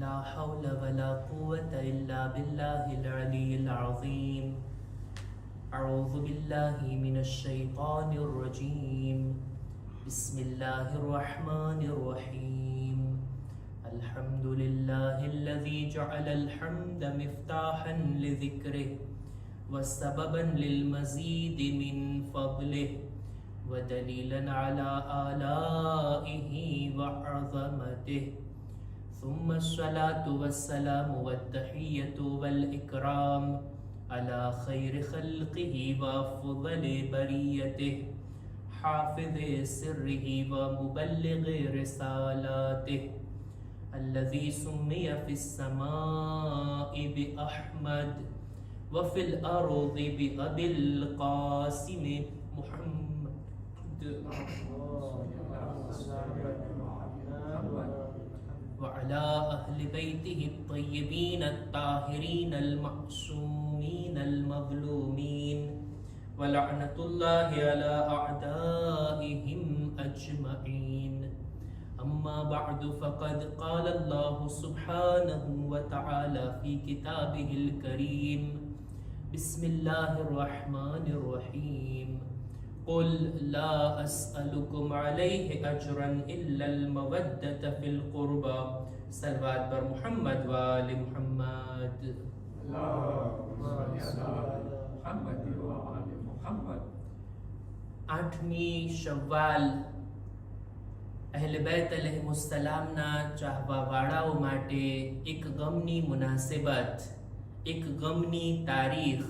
لا حول ولا قوة إلا بالله العلي العظيم. أعوذ بالله من الشيطان الرجيم. بسم الله الرحمن الرحيم. الحمد لله الذي جعل الحمد مفتاحا لذكره وسببا للمزيد من فضله ودليلا على آلائه وعظمته. ثم الصلاة والسلام والتحية والإكرام على خير خلقه وأفضل بريته حافظ سره ومبلغ رسالاته الذي سمي في السماء بأحمد وفي الأرض بأبي القاسم محمد وعلى أهل بيته الطيبين الطاهرين المعصومين المظلومين ولعنة الله على أعدائهم أجمعين. أما بعد فقد قال الله سبحانه وتعالى في كتابه الكريم. بسم الله الرحمن الرحيم. قل لا أسألكم عليه أجرا إلا المودة في القربى. صلوات بر محمد وآل محمد. આઠમી શવ્વાલ અહેલ બેત અલૈહિસ્સલામના ચાહવાવાળાઓ માટે એક ગમની મુનાસબત, એક ગમની તારીખ.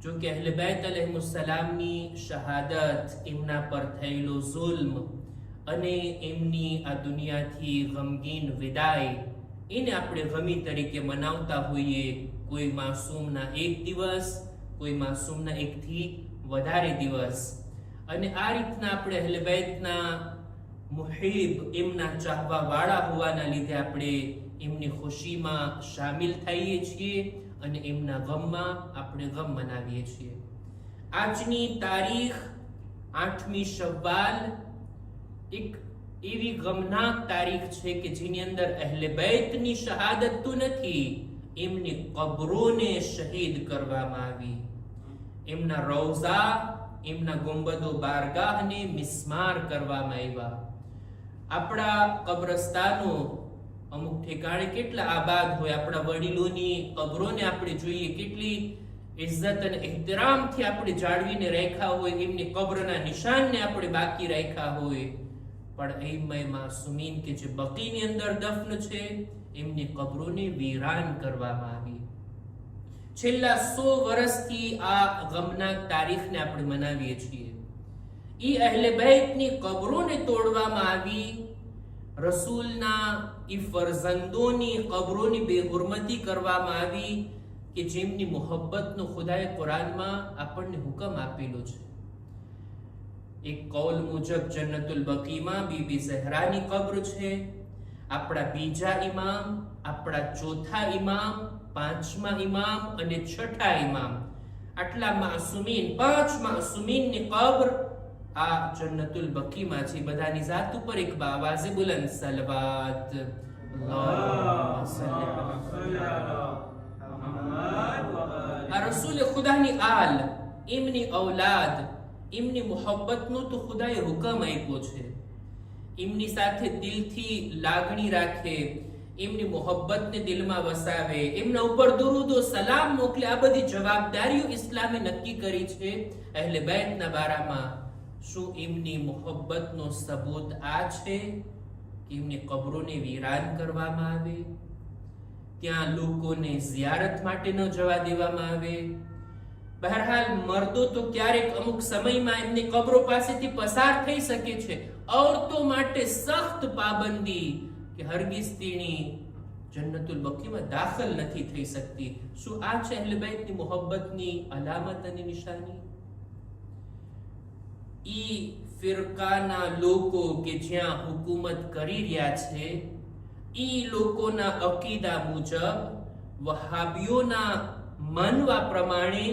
જો કે અહેલ બેત અલૈહિસ્સલામની શહાદત, એમના પર થયેલો ઝુલ્મ અને એમની આ દુનિયાથી ગમગીન વિદાય, એને આપણે ગમી તરીકે મનાવતા હોઈએ. કોઈ માસૂમના એક દિવસ, કોઈ માસૂમના એકથી વધારે દિવસ. અને આ રીતના આપણે અહેલ બેતના મુહિબ, એમના ચાહવા વાળા હોવાના લીધે આપણે એમની ખુશીમાં શામિલ થઈએ છીએ અને એમના ગમમાં આપણે ગમ મનાવીએ છીએ. આજની તારીખ 8મી શવ્વાલ એક એવી ગમનાક તારીખ છે કે જેની અંદર અહેલે બેતની શહાદત તો નથી, એમની કબરોને શહીદ કરવામાં આવી. એમના રોઝા, એમના ગુંબદો બારગાહને મિસ્માર કરવામાં આવ્યા. આપણા કબ્રસ્તાનો અમુક ઠેકાણે કેટલા આબાદ હોય, આપણા વડીલોની કબરોને આપણે જોઈએ કેટલી ઇજ્જત અને એહતરામથી આપણે જાળવીને રાખ્યા હોય, એમની કબ્રના નિશાનને આપણે બાકી રાખ્યા હોય. પણ એમય માસૂમીન કે જે બકીની અંદર દફન છે, એમની કબરોને વીરાન કરવામાં આવી. છેલ્લા 100 વર્ષથી આ ગમનાક તારીખને આપણે મનાવીએ છીએ. ઈ અહેલે બેતની કબરોને તોડવામાં આવી. રસૂલના ઈ ફરઝંદોની કબરોની બેહુરમતી કરવામાં આવી કે જેમની મોહબ્બતનો ખુદાએ કુરાનમાં આપણને હુકમ આપેલો છે. એક કૌલ મુજબ જન્નતુલ બકીમાં બીબી ઝહરાની કબ્ર છે. આપણા બીજા ઇમામ, આપણા ચોથા ઇમામ, 5મા ઇમામ અને 6ઠા ઇમામ, આટલા માસૂમીન, 5 માસૂમીનની કબ્ર આ જન્નતુલ બકીમાં છે. બધાની જાત ઉપર એક આવાજે બુલંદ સલવાત. આ રસૂલ ખુદાની આલ, એમની ઔલાદ, એમની મોહબ્બતનો તો ખુદાએ હુકમ આપ્યો છે. એમની સાથે દિલથી લાગણી રાખે, એમની મોહબ્બતને દિલમાં વસાવે, એમના ઉપર દુરૂદ ઓ સલામ મોકલે. આ બધી જવાબદારીઓ ઇસ્લામે નક્કી કરી છે અહેલે બેતના બારામાં. શું એમની મોહબ્બતનો સબૂત આ છે કે એમની કબરોને વીરાન કરવામાં આવે, ત્યાં લોકોને ઝિયારત માટે ન જવા દેવામાં આવે? બહરહાલ મર્દો તો ક્યારેક અમુક સમયમાં એમની કબરો પાસેથી પસાર થઈ શકે છે. ઔરતો માટે સખ્ત પાબંદી કે હરગીઝ તેણી જન્નતુલ બકીમાં દાખલ નથી થઈ શકતી. શું આ છે અહેલ બેતની મોહબ્બતની અલામત અને નિશાની? ઈ ફિરકાના લોકો કે જ્યાં હુકુમત કરી રહ્યા છે, ઈ લોકોના અકીદા મુજબ, વહાબીઓના માનવા પ્રમાણે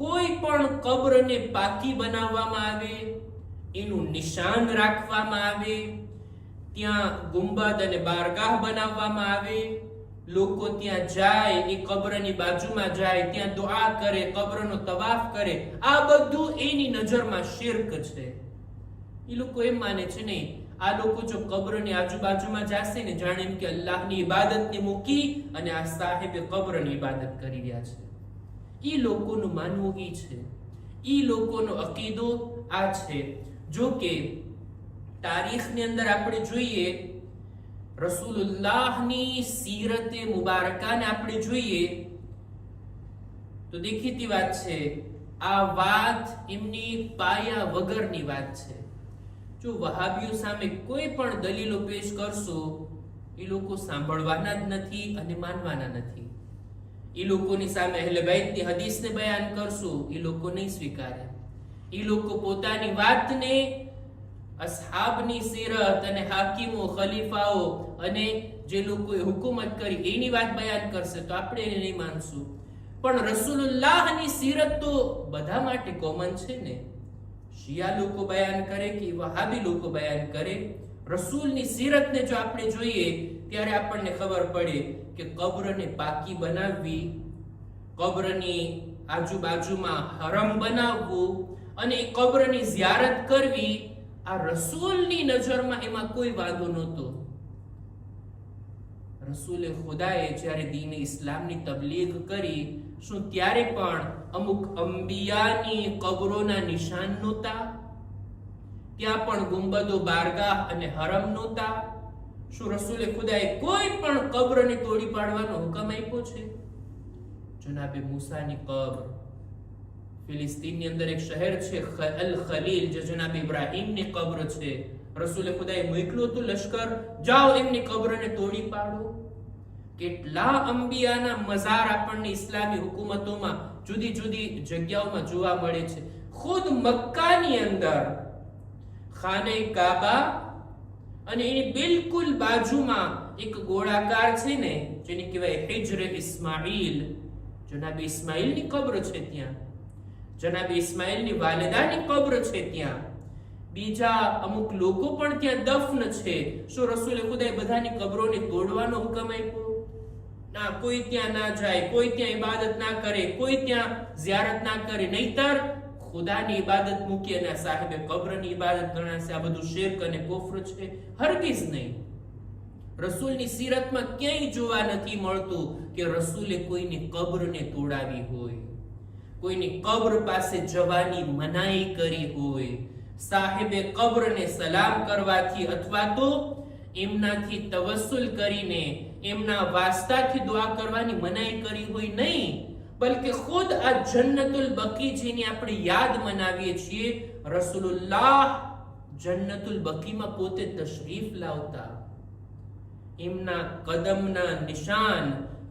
કોઈ પણ કબ્રને પાકી બનાવવામાં આવે, એનું નિશાન રાખવામાં આવે, ત્યાં ગુંબદ અને બારગાહ બનાવવામાં આવે, લોકો ત્યાં જાય, એ કબ્રની બાજુમાં જાય, ત્યાં દુઆ કરે, કબ્રનો તવાફ કરે. આ બધું એની નજરમાં શિર્ક છે. એ લોકો એમ માને છે નહીં, આ લોકો જો કબ્રની આજુબાજુમાં જશે ને, જાણે એમ કે અલ્લાહની ઇબાદતને મૂકી અને આ સાહેબે કબ્રની ઇબાદત કરી રહ્યા છે. એ લોકોનું માનવું ઈ છે, એ લોકોનો અકીદો આ છે. જો કે તારીખની અંદર આપણે જોઈએ, રસૂલુલ્લાહની સીરતે મુબારકાને આપણે જોઈએ તો દેખીતી વાત છે, આ વાત એમની પાયા વગરની વાત છે. જો વહાબીઓ સામે કોઈ પણ દલીલો પેશ કરશો, એ લોકો સાંભળવાના જ નથી અને માનવાના નથી. એ લોકોની સામે અહેલે બેતની હદીસને બયાન કરશો, એ લોકો નહીં સ્વીકારે. એ લોકો પોતાની વાતને અસહાબની સીરત અને હાકીમો, ખલીફાઓ અને જે લોકોએ હુકુમત કરી એની વાત બયાન કરશે તો આપણે એને નહીં માનશું. પણ રસૂલુલ્લાહની સીરત તો બધા માટે કોમન છે ને. શિયા લોકો બયાન કરે કે વહાબી લોકો બયાન કરે, રસૂલની સીરતને જો આપણે જોઈએ ત્યારે આપણને ખબર પડે કે કબ્રને પાકી બનાવવી, કબ્રની આજુબાજુમાં હરમ બનાવવું અને એ કબ્રની ઝિયારત કરવી, આ રસૂલની નજરમાં એમાં કોઈ વાંધો નહોતો. રસૂલે ખુદાએ જ્યારે દીન ઇસ્લામની તબલીગ કરી, શું ત્યારે પણ અમુક અંબિયાની કબરોના નિશાન નહોતા? ત્યાં પણ ગુંબદો, બારગાહ અને હરમ નહોતા? શું રસૂલે ખુદાએ કોઈ પણ કબ્રને તોડી પાડવાનો હુકમ આપ્યો છે? જનાબે મૂસાની કબ્ર, ફિલિસ્તીનની અંદર એક શહેર છે અલ ખલીલ, જે જનાબ ઇબ્રાહીમની કબ્ર છે. રસૂલે ખુદાએ મોકલ્યું હતું લશ્કર, જાઓ એમની કબ્રને તોડી પાડો. કેટલા અંબિયાના મઝાર આપણને ઇસ્લામી હુકુમતોમાં જુદી જુદી જગ્યાઓમાં જોવા મળે છે. ખુદ મક્કાની અંદર ખાને કાબા અને એની બિલકુલ બાજુમાં એક ગોળાકાર છે ને, જેને કહેવાય હિજ્ર ઇસ્માઇલ, જનાબે ઇસ્માઇલની કબ્ર છે ત્યાં, જનાબે ઇસ્માઇલની વાલિદાની કબ્ર છે ત્યાં, બીજા અમુક લોકો પણ ત્યાં દફન છે. શું રસૂલે ખુદાએ બધાની કબ્રોને તોડવાનો હુકમ આપ્યો? ના, કોઈ ત્યાં ના જાય, કોઈ ત્યાં ઇબાદત ના કરે, કોઈ ત્યાં ઝિયારત ના કરે, નહીતર ખુદાની ઇબાદત મૂકી અને સાહેબે કબ્રની ઇબાદત ગણાશે. આ બધું શિર્ક અને કુફર છે. હરગીઝ નહીં. રસૂલની સીરતમાં ક્યાંય જોવા નથી મળતું કે રસૂલે કોઈની કબ્રને તોડાવી હોય, કોઈની કબ્ર પાસે જવાની મનાઈ કરી હોય, સાહેબે કબ્રને સલામ કરવાથી અથવા તો એમનાથી તવસ્સુલ કરીને એમના વાસ્તાથી દુઆ કરવાની મનાઈ કરી હોય નહીં. બલકે ખુદ આ જન્નતુલ બકી જેની આપણે યાદ મનાવીએ છીએ, રસૂલુલ્લાહ જન્નતુલ બકીમાં પોતે તશરીફ લાવતા, એમના કદમના નિશાન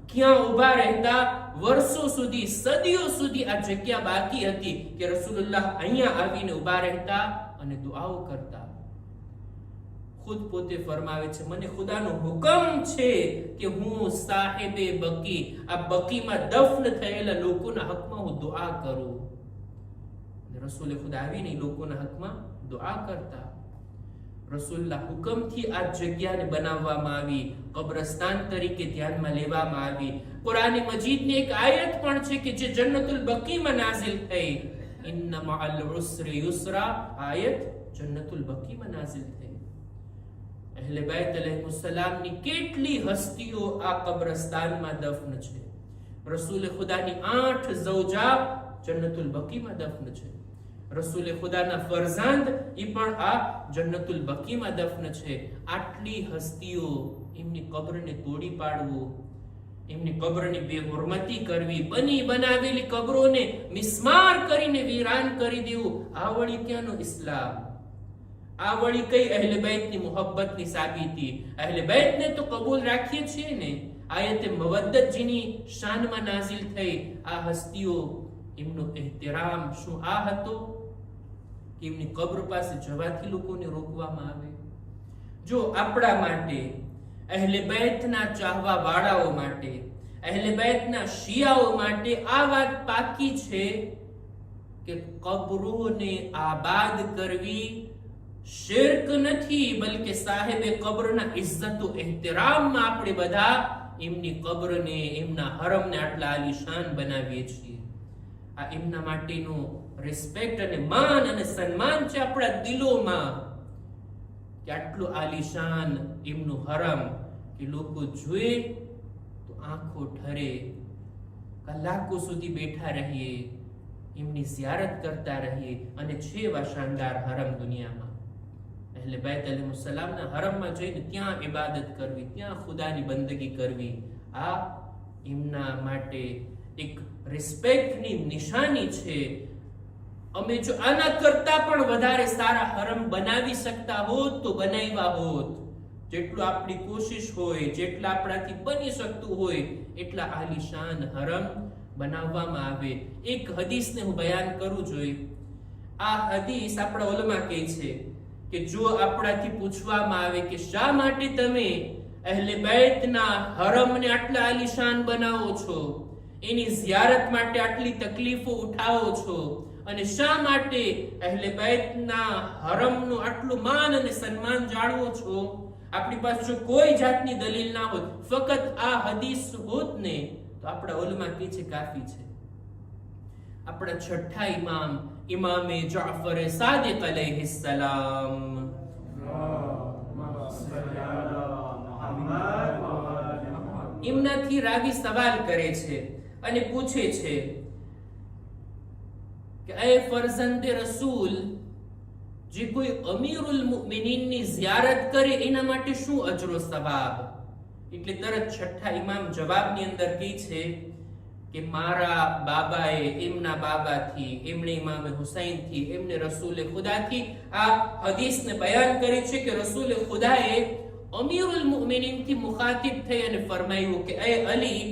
ક્યાં ઉભા રહેતા, વર્ષો સુધી, સદીઓ સુધી આ જગ્યા બાકી હતી કે રસૂલુલ્લાહ અહીંયા આવીને ઉભા રહેતા અને દુઆઓ કરતા. ખુદ પોતે ફરમાવે છે, મને ખુદાનો હુકમ છે કે હું સાહેબે બકી, આ બકીમાં દફન થયેલા લોકોના હકમાં હું દુઆ કરું. રસૂલે ખુદા આવીને લોકોના હકમાં દુઆ કરતા. રસૂલના હુકમથી આ જગ્યાને બનાવવામાં આવી, કબ્રસ્તાન તરીકે ધ્યાનમાં લેવામાં આવી. કુરાન મજીદની એક આયત પણ છે કે જે જન્નતુલ બકીમાં નાઝિલ થઈ, ઇન્ન મઅલ ઉસ્રી યુસરા, આયત જન્નતુલ બકીમાં નાઝિલ થઈ. અહેલે બેત અલૈહિસ્સલામની કેટલી હસ્તીઓ આ કબ્રસ્તાનમાં દફન છે. રસૂલ ખુદાની 8 ઝૌજા જન્નતુલ બકીમાં દફન છે. રસૂલ ખુદાના ફરઝાંદ એ પણ આ જન્નતુલ બકીમાં દફન છે. આટલી હસ્તીઓ, એમની કબ્રને તોડી પાડવું, એમની કબ્રની બેહુરમતી કરવી, બની બનાવેલી કબ્રોને મિસ્માર કરીને વીરાન કરી દેવું, આ વળી ક્યાંનો ઇસ્લામ? આ વળી કઈ અહેલે બેતની મોહબ્બતની સાબિતી? અહેલે બેતને તો કબૂલ રાખીએ છીએ ને. આયતે મવદ્દત જેની શાનમાં નાઝિલ થઈ, આ હસ્તીઓ, એમનો એહતરામ શું આ હતો કે એમની કબ્ર પાસે જવાથી લોકોને રોકવામાં આવે? જો આપણા માટે, અહેલે બેતના ચાહવા વાળાઓ માટે, અહેલે બેતના શિયાઓ માટે આ વાત પાકી છે કે કબ્રોને આબાદ કરવી શિર્ક નથી, બલકે સાહેબે કબ્રના ઇજ્જત એહતરામમાં આપણે બધા એમની કબ્રને, એમના હરમને આટલા આલીશાન બનાવીએ છીએ. આ એમના માટેનું રિસ્પેક્ટ અને માન અને સન્માન છે આપણા દિલોમાં, કે આટલું આલીશાન એમનું હરમ કે લોકો જોઈએ તો આંખો ઠરે, કલાકો સુધી બેઠા રહીએ, એમની ઝિયારત કરતા રહીએ. અને છે એવા શાનદાર હરમ દુનિયામાં. અહેલે બેત અલૈહિસ્સલામના હરમમાં જઈને ત્યાં ઇબાદત કરવી, ત્યાં ખુદાની બંદગી કરવી, આ એમના માટે એક રિસ્પેક્ટની નિશાની છે. અમે જો આના કરતા પણ વધારે સારા હરમ બનાવી શકતા હોત તો બનાવ્યા હોત. જેટલું આપણી કોશિશ હોય, જેટલા આપણાથી બની શકતું હોય એટલા આલીશાન હરમ બનાવવામાં આવે. એક હદીસને હું બયાન કરું જોઈએ. આ હદીસ આપણા ઉલમા કહે છે કે જો આપણાથી પૂછવામાં આવે કે શા માટે તમે અહેલે બેતના હરમને આટલા આલીશાન બનાવો છો, એની ઝિયારત માટે આટલી તકલીફો ઉઠાવો છો, અને શા માટે અહેલે બેતના હરમનું આટલું માન અને સન્માન જાળવો છો, આપણી પાસે જો કોઈ જાતની દલીલ ના હોત, ફક્ત આ હદીસ હોત ને, તો આપણા ઉલમા કહે છે કાફી છે. આપણા છઠ્ઠા ઇમામ ઇમામે જાફર સાદિક અલૈહિસ્સલામ એમનાથી રાવી સવાલ કરે છે અને પૂછે છે કે એ ફરઝંદે રસૂલ, જે કોઈ અમીરુલ મુમિનીનની ઝિયારત કરે એના માટે શું અજરો સવાબ? એટલે તરત છઠ્ઠા ઇમામ જવાબની અંદર કહે છે કે મારા બાબાએ એમના બાબાથી, એમણે ઇમામ હુસૈનથી, એમને રસૂલે ખુદાથી આ હદીસને બયાન કરી છે કે રસૂલે ખુદાએ અમીરુલ મુમિનીનથી મુખાતિબ થઈ અને ફરમાયું કે એ અલી,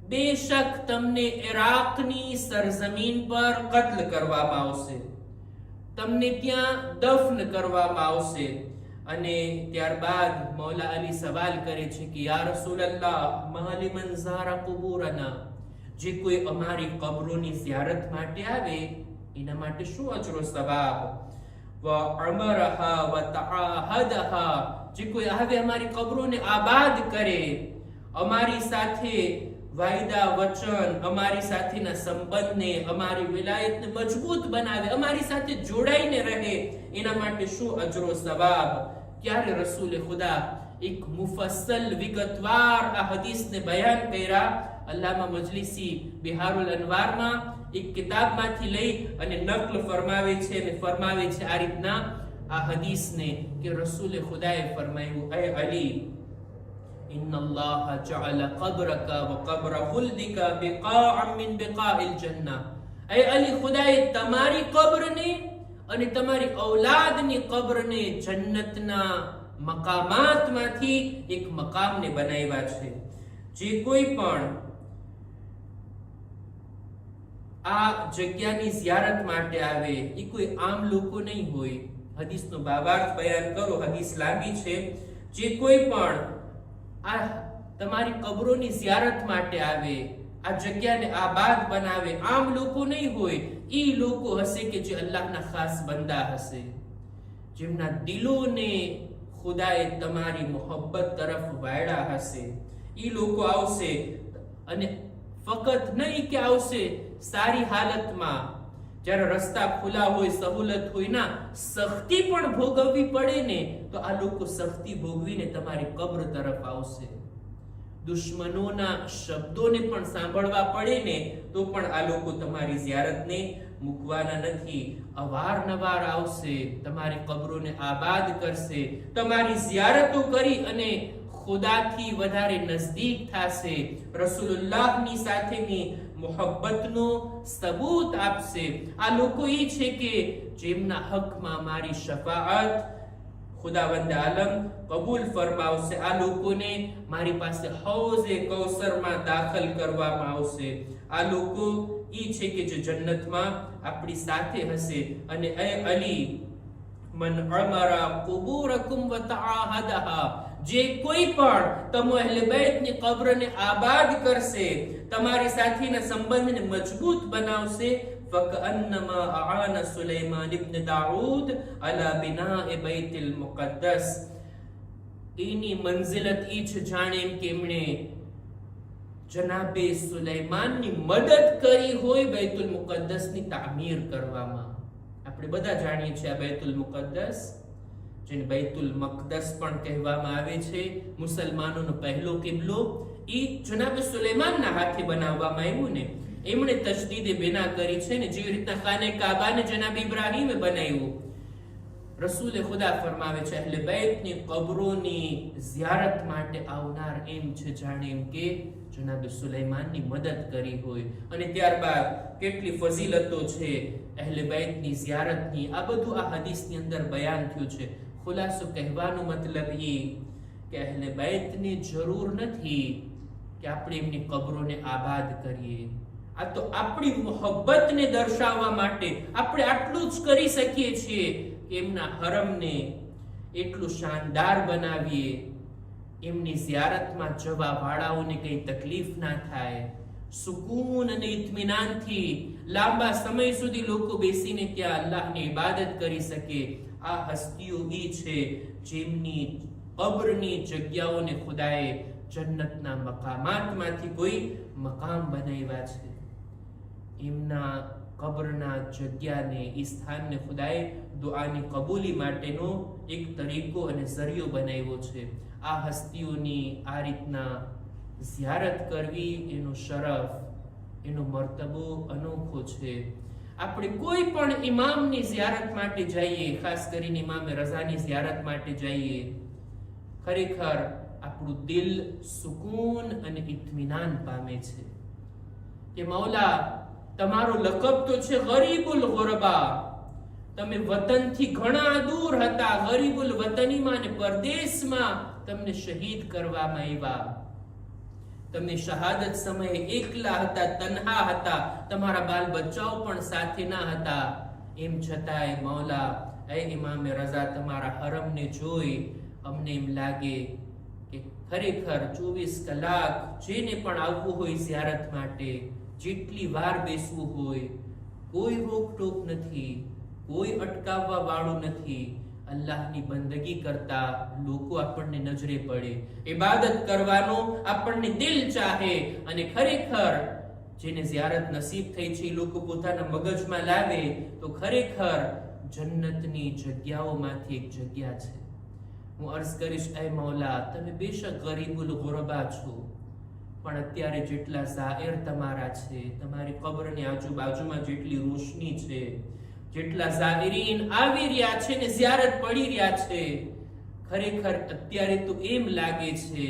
બેશક તમને ઇરાકની સરઝમીન પર કત્લ કરવામાં આવશે, તમને ત્યાં દફન કરવામાં આવશે. અને ત્યારબાદ મૌલા અલી સવાલ કરે છે કે યા રસૂલલ્લાહ, મહલિમન ઝારા કુબૂરના, જે કોઈ અમારી કબ્રોની ઝિયારત માટે આવે એના માટે શું અજરો સવાબ? વ અમરહા વ તઆહદહા, જે કોઈ આવે અમારી કબ્રોને આબાદ કરે, અમારી સાથે વાયદા વચન, અમારી સાથેના સંબંધને, અમારી વિલાયતને મજબૂત બનાવે, અમારી સાથે જોડાઈને રહે, એના માટે શું અજરો સવાબ? ત્યારે રસૂલે ખુદા એક મુફસ્સલ વિગતવાર આ હદીસને બયાન કર્યા. અલ્લામા મજલિસી બિહારુલ અનવારમાં એક કિતાબમાંથી લઈ અને નકલ ફરમાવે છે અને ફરમાવે છે આ રીતના આ હદીસને કે રસૂલે ખુદાએ ફરમાયું, એ અલી, ઇન્ન અલ્લાહ જઅલ કબ્રકા વ કબ્ર ખુલ્દિકા બિકાઅન મિન બિકાઇલ જન્નહ, એ અલી, ખુદાએ તમારી કબ્રને અને તમારી ઔલાદની કબ્રને જન્નતના મકામાતમાંથી એક મકામને બનાવ્યા છે. જે કોઈ પણ આ જગ્યાની ઝિયારત માટે આવે એ કોઈ આમ લોકો નહીં હોય. હદીસનો ભાવાર્થ બયાન કરો, હદીસ લાંબી છે. જે કોઈ પણ આ તમારી કબ્રોની ઝિયારત માટે આવે, આ જગ્યાને આબાદ બનાવે, આમ લોકો નહીં હોય. એ લોકો હશે કે જે અલ્લાહના ખાસ બંદા હશે, જેમના દિલોને ખુદાએ તમારી મોહબ્બત તરફ વાળ્યા હશે. એ લોકો આવશે અને ફક્ત નહીં કે આવશે સારી હાલતમાં, જ્યારે રસ્તા ખુલ્લા હોય, સહુલત હોય ના, સખ્તી પણ ભોગવવી પડે ને તો આ લોકો સખ્તી ભોગવીને તમારી કબ્ર તરફ આવશે. દુશ્મનોના શબ્દોને પણ સાંભળવા પડે ને તો પણ આ લોકો તમારી ઝિયારતને મૂકવાના નથી. અવારનવાર આવશે, તમારી કબ્રોને આબાદ કરશે, તમારી ઝિયારતો કરી અને ખુદાથી વધારે નજદીક થશે, રસૂલુલ્લાહની સાથેની મોહબ્બતનો સબૂત આપશે. આ લોકો એ છે કે જેમના હકમાં મારી શફાઅત ખુદાવંદ આલમ કબૂલ ફરમાવશે. આ લોકોને મારી પાસે હૌઝે કૌસરમાં દાખલ કરવામાં આવશે. આ લોકો એ છે કે જે જન્નતમાં આપણી સાથે હશે. અને એ અલી, મન અમરા કુબૂરકુમ વ તઆહદહા, જે કોઈ પણ તમો અહેલે બેતની કબ્રને આબાદ કરશે, તમારી સાથેના સંબંધને મજબૂત બનાવશે, ફકઅન્નમા અઆન સુલૈમાન ઇબ્ન દાઉદ અલા બિનાએ બૈતિલ મુકદ્દસ. એની મંઝિલત ઈ છે જાણે એમ કે એમણે જનાબે સુલૈમાનની મદદ કરી હોય બૈતુલ મુકદ્દસની તામીર કરવામાં. આપણે બધા જાણીએ છીએ આ બૈતુલ મુકદ્દસ, જેને બૈતુલ મકદસ પણ કહેવામાં આવે છે, મુસલમાનોનો પહેલો કિબલો, ઈ જનાબે સુલૈમાનના હાથે બનાવવામાં આવ્યું ને. એમણે તજદીદે બિના કરી છે ને, જેવી રીતના ખાને કાબાને જનાબ ઇબ્રાહીમે બનાવ્યું. રસૂલે ખુદા ફરમાવે છે અહલે બૈતની કબરોની ઝિયારત માટે આવનાર એમ છે જાણે એમ કે જનાબ સુલૈમાનની મદદ કરી હોય. અને ત્યારબાદ કેટલી ફઝીલતો છે અહલે બૈતની ઝિયારતની, આ બધું આ હદીસની અંદર બયાન થયું છે. ખુલાસો કહેવાનો મતલબ એ કે અહલે બૈતની જરૂર નથી કે આપણે એમની કબરોને આબાદ કરીએ. આ તો આપણી મોહબ્બતને દર્શાવવા માટે આપણે આટલું જ કરી શકીએ છીએ કે એમના હરમને એટલું શાનદાર બનાવીએ, એમની ઝિયારતમાં જવા વાળાઓને કઈ તકલીફ ના થાય, સુકૂન અને ઇત્મીનાનથી લાંબા સમય સુધી લોકો બેસીને ત્યાં અલ્લાહની ઇબાદત કરી શકે. આ હસ્તીઓ ઈ છે જેમની કબ્રની જગ્યાઓને ખુદાએ જન્નતના મકામાતમાંથી કોઈ મકામ બનાવ્યા છે. એમના કબ્રના જગ્યાને, ઈ સ્થાનને ખુદાએ દુઆની કબૂલી માટેનો એક તરીકો અને ઝરિયો બનાવ્યો છે. આ હસ્તીઓની આ રીતના ઝિયારત કરવી, એનો શરફ, એનો મર્તબો અનોખો છે. આપણે કોઈ પણ ઇમામની ઝિયારત માટે જઈએ, ખાસ કરીને ઇમામ રઝાની ઝિયારત માટે જઈએ, ખરેખર આપણું દિલ સુકૂન અને ઇત્મીનાન પામે છે કે મૌલા તમારો લકબ તો છે ગરીબુલ ગુરબા, તમે વતનથી ઘણા દૂર હતા, ગરીબુલ વતનીમાં અને પરદેશમાં તમને શહીદ કરવામાં આવ્યા. તમે શહાદત સમયે એકલા હતા, તન્હા હતા, તમારા બાલ બચ્ચાઓ પણ સાથે ના હતા. એમ છતાંય મૌલા એ ઇમામે રઝા તમારા હરમને જોઈ અમને એમ લાગે કે ખરેખર 24 કલાક જેને પણ આવવું હોય ઝિયારત માટે, જેટલી વાર બેસવું હોય, કોઈ રોકટોક નથી, કોઈ અટકાવવા વાળું નથી. અલ્લાહની બંદગી કરતા લોકો આપણને નજરે પડે, ઇબાદત કરવાનો આપણને દિલ ચાહે, અને ખરેખર જેને ઝિયારત નસીબ થઈ છે એ લોકો પોતાના મગજમાં લાવે તો ખરેખર જન્નતની જગ્યાઓમાંથી એક જગ્યા છે. હું અર્ઝ કરીશ એ મૌલા તમે બેશક ગરીબુલ ગુરબા છો, પણ અત્યારે જેટલા ઝાહિર તમારા છે, તમારી કબ્રની આજુબાજુમાં જેટલી રોશની છે, જેટલા ઝાહિરીન આવી રહ્યા છે ને ઝિયારત પડી રહ્યા છે, ખરેખર અત્યારે તો એમ લાગે છે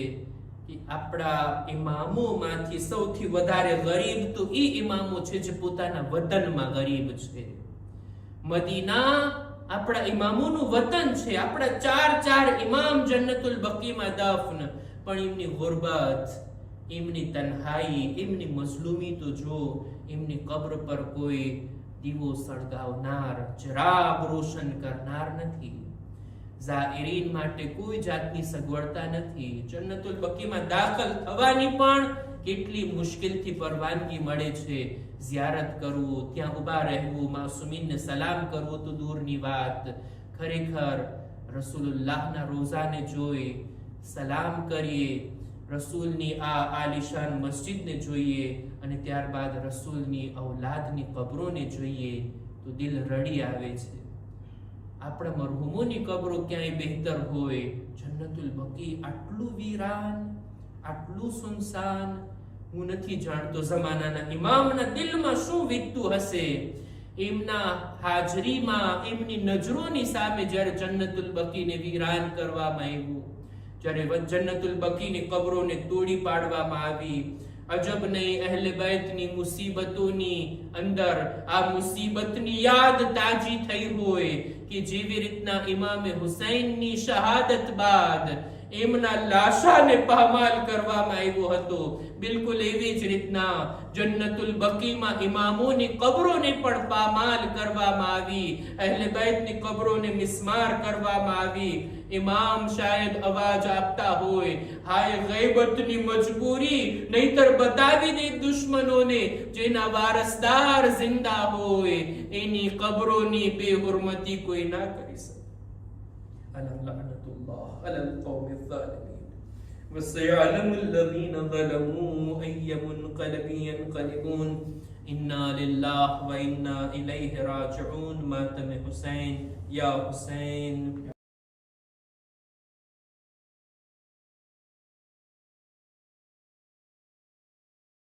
કે આપણા ઇમામોમાંથી સૌથી વધારે ગરીબ તો એ ઇમામો છે જે પોતાના વતનમાં ગરીબ છે. મદીના આપણા ઇમામોનું વતન છે. આપણા ચાર ઇમામ જન્નતુલ બકીમાં દફન, પણ એમની ગુરબત, એમની તન્હાઈ, એમની મઝલુમી તો જો, એમની કબ્ર પર કોઈ દીવો સળગાવનાર, ચિરાગ રોશન કરનાર નથી. ઝાઇરીન માટે કોઈ જાતની સગવડતા નથી. જન્નતુલ બકીમાં દાખલ થવાની પણ કેટલી મુશ્કેલથી પરવાનગી મળે છે. ઝિયારત કરવું, ત્યાં ઊભા રહેવું, માસુમીનને સલામ કરવો તો દૂરની વાત, ખરેખર રસૂલુલ્લાહના રોઝાને જોઈ સલામ કરીએ, રસૂલની આ આલિશાન મસ્જિદને જોઈએ અને ત્યારબાદ રસૂલની ઔલાદની કબરોને જોઈએ તો દિલ રડી આવે છે. આપણા મરહુમોની કબરો ક્યાંય બહેતર હોય, જન્નતુલ બકી આટલું વીરાન, આટલું સુનસાન, હું નથી જાણતો ઝમાનાના ઇમામના દિલમાં શું વીતતું હશે. એમના હાજરીમાં, એમની નજરોની સામે જ્યારે જન્નતુલ બકીને વીરાન કરવામાં આવ્યું, જ્યારે જન્નતુલ બકીની કબરોને તોડી પાડવામાં આવી, અજબ નહીં અહલે બૈતની મુસીબતોની અંદર આ મુસીબતની યાદ તાજી થઈ હોય કે જેવી રીતના ઇમામે હુસૈનની શહાદત બાદ એમના લાશાને પામાલ કરવામાં આવ્યો હતો. બિલકુલ એવી જ રીતના જન્નતુલ બકીમાં ઇમામોની કબરોને પણ પામાલ કરવામાં આવી, અહેલે બેતની કબરોને મિસ્માર કરવામાં આવી. ઇમામ શાયદ અવાજ આપતા હોય, હાય ગૈબતની મજબૂરી, નહીતર બતાવી દે દુશ્મનોને જેના વારસદાર જિંદા હોય એની કબરોની બેહુરમતી કોઈ ના કરી શકે. અલા લઅનતુલ્લાહ અલલ કૌમિ ઝાલિમીન વસયઅલમુ અલ્લઝીન ઝલમુ અય્ય મુન્કલબિન યન્કલિબૂન. ઇન્ના લિલ્લાહિ વ ઇન્ના ઇલૈહિ રાજિഊન. માતમ હુસૈન યા હુસૈન.